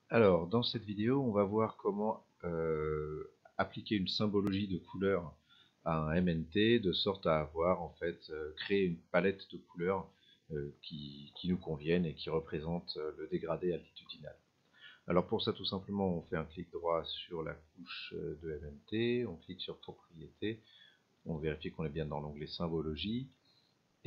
Alors, dans cette vidéo, on va voir comment appliquer une symbologie de couleurs à un MNT, de sorte à avoir en fait créer une palette de couleurs qui nous conviennent et qui représentent le dégradé altitudinal. Alors pour ça, tout simplement, on fait un clic droit sur la couche de MNT, on clique sur Propriétés, on vérifie qu'on est bien dans l'onglet Symbologie,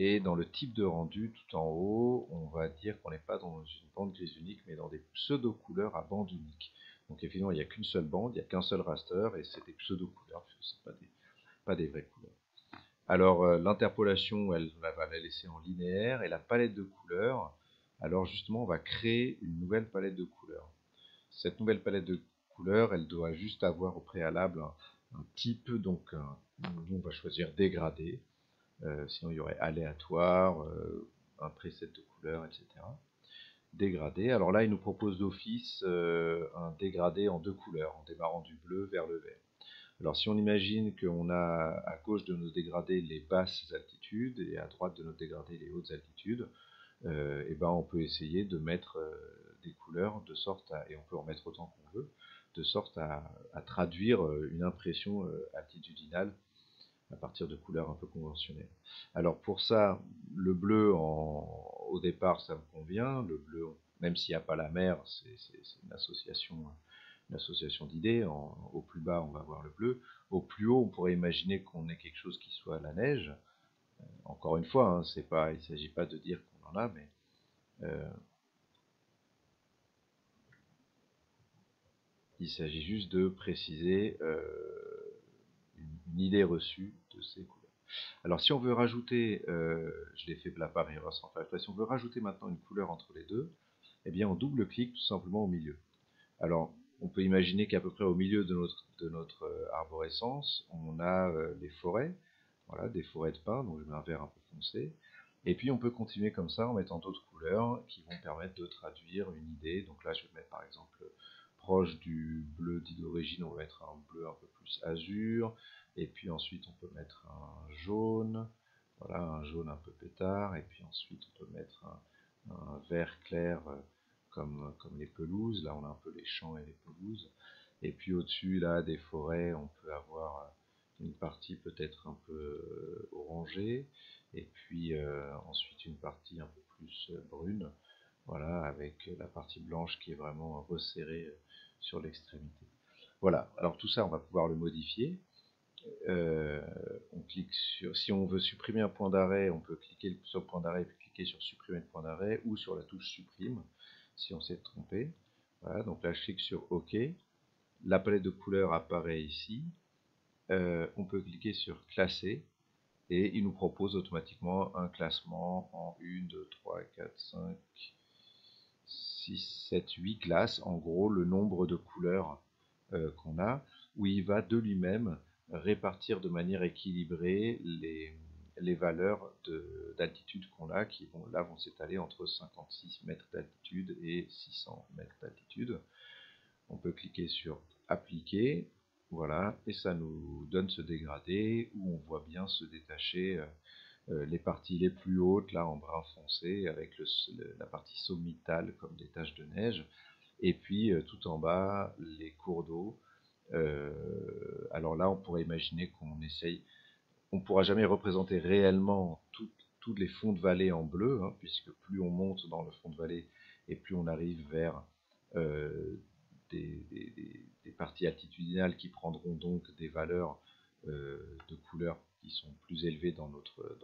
et dans le type de rendu, tout en haut, on va dire qu'on n'est pas dans une bande grise unique, mais dans des pseudo-couleurs à bande unique. Donc effectivement, il n'y a qu'une seule bande, il n'y a qu'un seul raster, et c'est des pseudo-couleurs, ce ne sont pas des vraies couleurs. Alors l'interpolation, va la laisser en linéaire, et la palette de couleurs, alors justement, on va créer une nouvelle palette de couleurs. Cette nouvelle palette de couleurs, elle doit juste avoir au préalable un type, donc on va choisir dégradé. Sinon il y aurait aléatoire, un preset de couleur, etc. Dégradé. Alors là, il nous propose d'office un dégradé en deux couleurs, en démarrant du bleu vers le vert. Alors si on imagine qu'on a à gauche de nos dégradés les basses altitudes et à droite de nos dégradés les hautes altitudes, et ben on peut essayer de mettre des couleurs de sorte à, et on peut en mettre autant qu'on veut, de sorte à traduire une impression altitudinale à partir de couleurs un peu conventionnelles. Alors pour ça, le bleu au départ ça me convient, le bleu même s'il n'y a pas la mer, c'est une association d'idées. Au plus bas on va voir le bleu, au plus haut on pourrait imaginer qu'on ait quelque chose qui soit la neige. Encore une fois, hein, il ne s'agit pas de dire qu'on en a, mais il s'agit juste de préciser une idée reçue de ces couleurs. Alors si on veut rajouter, je l'ai fait plat par erreur sans faire exprès, si on veut rajouter maintenant une couleur entre les deux, eh bien on double-clique tout simplement au milieu. Alors on peut imaginer qu'à peu près au milieu de notre arborescence, on a les forêts, voilà, des forêts de pins, donc je mets un vert un peu foncé, et puis on peut continuer comme ça en mettant d'autres couleurs qui vont permettre de traduire une idée. Donc là je vais mettre par exemple proche du bleu dit d'origine, on va mettre un bleu un peu plus azur, et puis ensuite on peut mettre un jaune, voilà, un jaune un peu pétard, et puis ensuite on peut mettre un vert clair comme les pelouses. Là on a un peu les champs et les pelouses, et puis au-dessus là des forêts, on peut avoir une partie peut-être un peu orangée, et puis ensuite une partie un peu plus brune, voilà, avec la partie blanche qui est vraiment resserrée sur l'extrémité. Voilà, alors tout ça on va pouvoir le modifier. On clique sur, si on veut supprimer un point d'arrêt, on peut cliquer sur le point d'arrêt et puis cliquer sur supprimer le point d'arrêt, ou sur la touche supprime si on s'est trompé. Voilà, donc là je clique sur OK. La palette de couleurs apparaît ici. On peut cliquer sur classer et il nous propose automatiquement un classement en 1, 2, 3, 4, 5, 6, 7, 8 classes, en gros le nombre de couleurs qu'on a, où il va de lui-même répartir de manière équilibrée les valeurs d'altitude qu'on a, qui vont s'étaler entre 56 mètres d'altitude et 600 mètres d'altitude. On peut cliquer sur appliquer, voilà, et ça nous donne ce dégradé où on voit bien se détacher les parties les plus hautes, là en brun foncé, avec la partie sommitale comme des taches de neige, et puis tout en bas, les cours d'eau. Alors là, on pourrait imaginer qu'on essaye, on ne pourra jamais représenter réellement tous les fonds de vallée en bleu, hein, puisque plus on monte dans le fond de vallée, et plus on arrive vers des parties altitudinales qui prendront donc des valeurs de couleurs qui sont plus élevées dans notre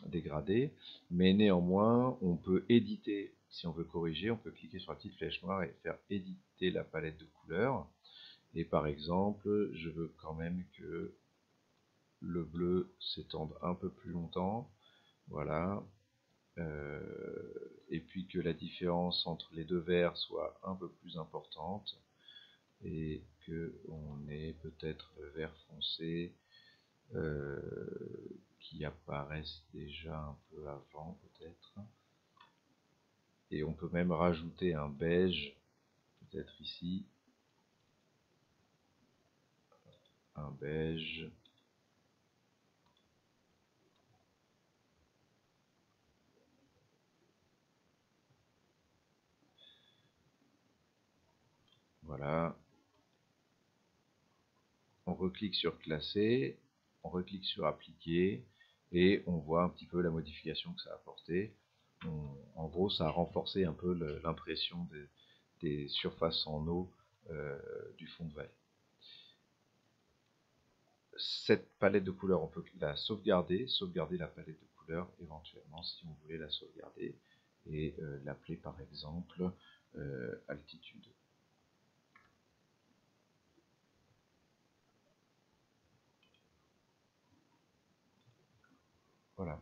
dégradé, mais néanmoins on peut éditer, si on veut corriger, on peut cliquer sur la petite flèche noire et faire éditer la palette de couleurs, et par exemple je veux quand même que le bleu s'étende un peu plus longtemps, voilà, et puis que la différence entre les deux verts soit un peu plus importante, et que on ait peut-être le vert foncé euh, qui apparaissent déjà un peu avant peut-être, et on peut même rajouter un beige peut-être ici, un beige, Voilà. On reclique sur classer, on reclique sur appliquer et on voit un petit peu la modification que ça a apporté. En gros, ça a renforcé un peu l'impression des surfaces en eau du fond de valle. Cette palette de couleurs, on peut la sauvegarder la palette de couleurs éventuellement si on voulait la sauvegarder et l'appeler par exemple altitude. Voilà.